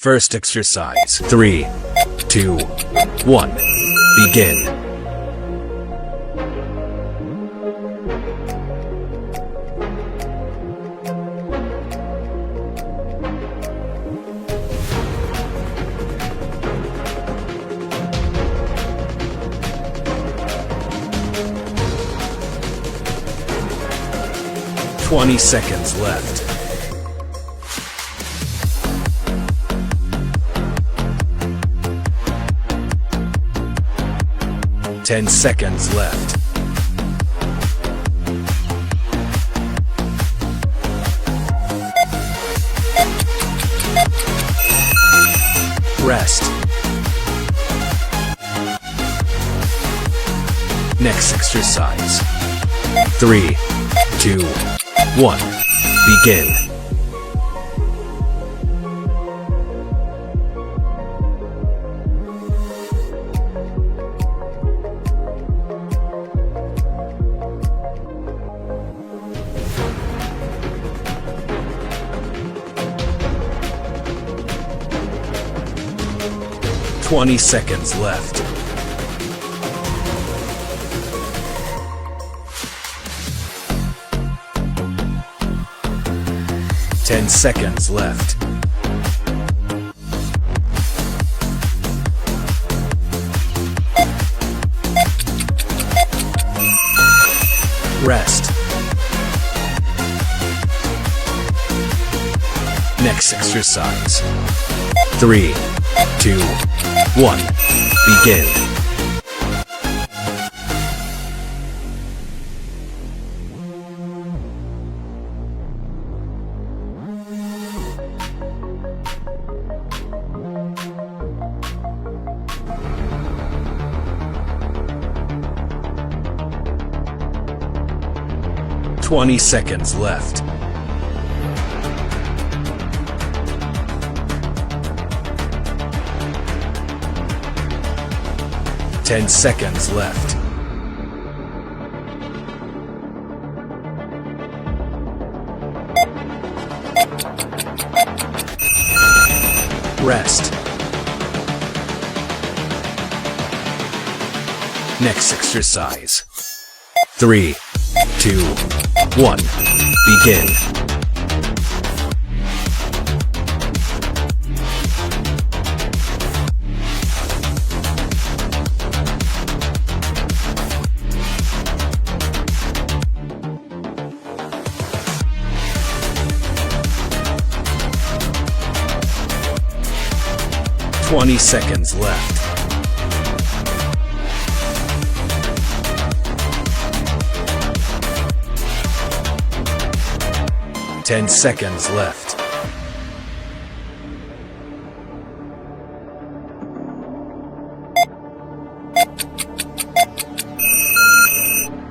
First exercise. 3, 2, 1. Begin. "20 seconds left. "10 seconds left. Rest. Next exercise. 3, 2, 1. Begin. "20 seconds left. "10 seconds left. Rest. Next exercise. 3, 2, 1. Begin. "20 seconds left. 10 seconds left. Rest. Next exercise. 3, 2, 1. Begin. "20 seconds left. 10 seconds left.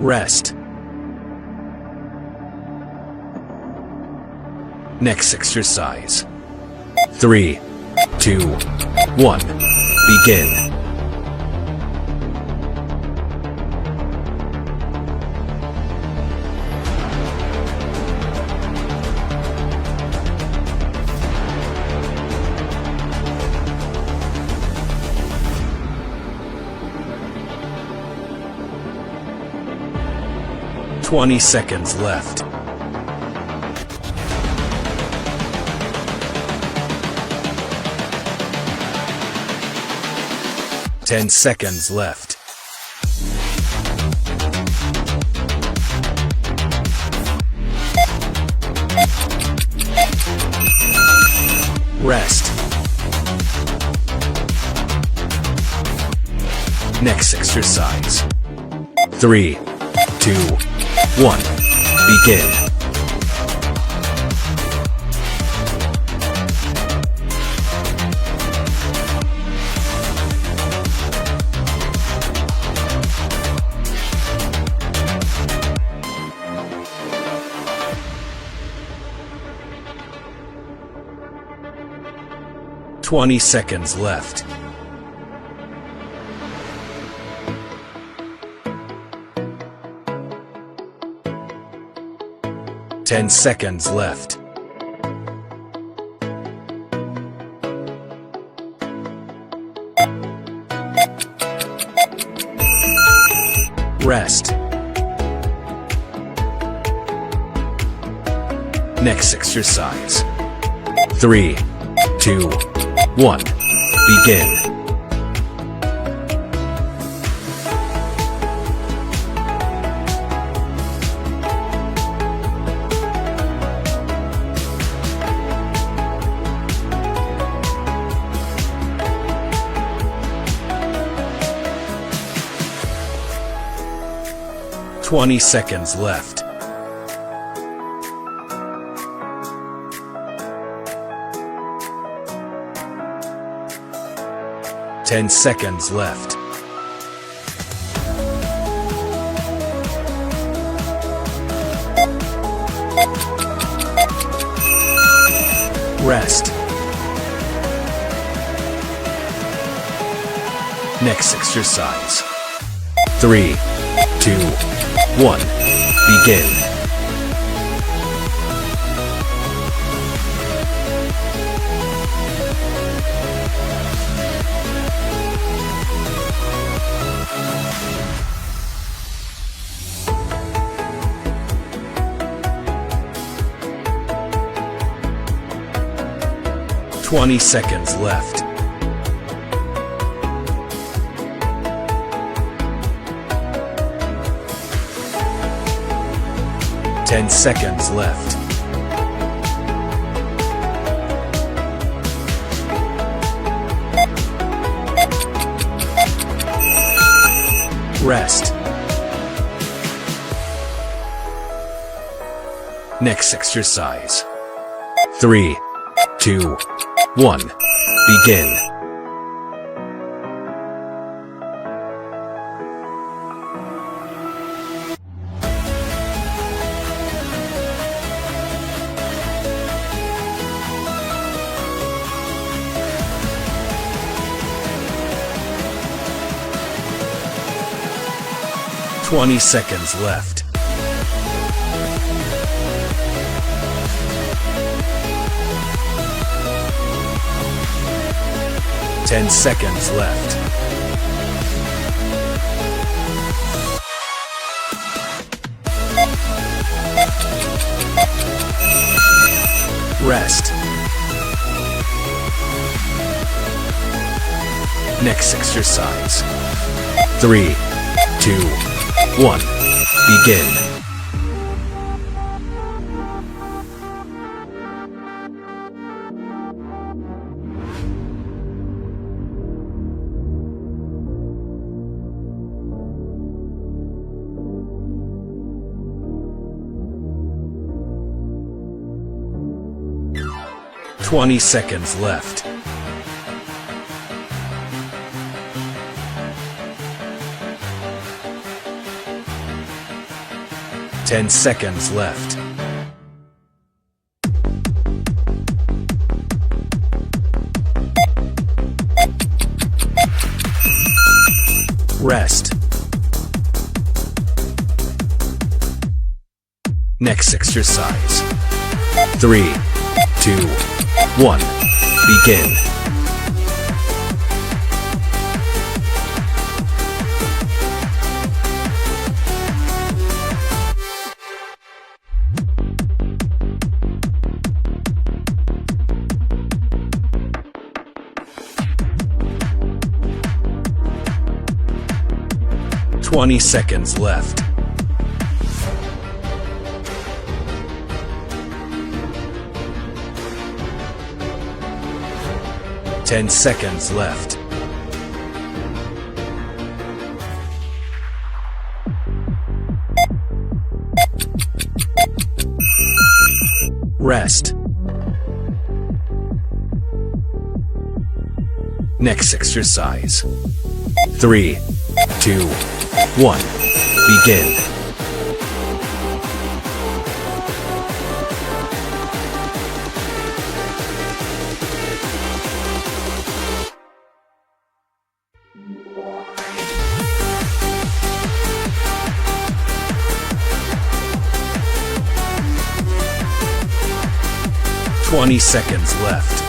Rest. Next exercise. 3, 2, 1. Begin. "20 seconds left. 10 seconds left. Rest. Next exercise. 3, 2, 1. Begin. "20 seconds left. 10 seconds left. Rest. Next exercise. 3, 2, 1. Begin. 20 seconds left. 10 seconds left. Rest. Next exercise. 3, 2, 1. Begin. Twenty seconds left. 10 seconds left. Rest. Next exercise. 3, 2, 1. Begin. Twenty seconds left. 10 seconds left. Rest. Next exercise. 3, 2, 1. Begin. Twenty seconds left. 10 seconds left. Rest. Next exercise. 3, 2, 1. Begin. Twenty seconds left. 10 seconds left. Rest. Next exercise. 3, 2, 1. Begin. Twenty seconds left.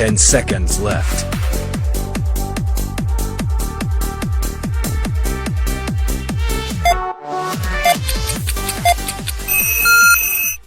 10 seconds left.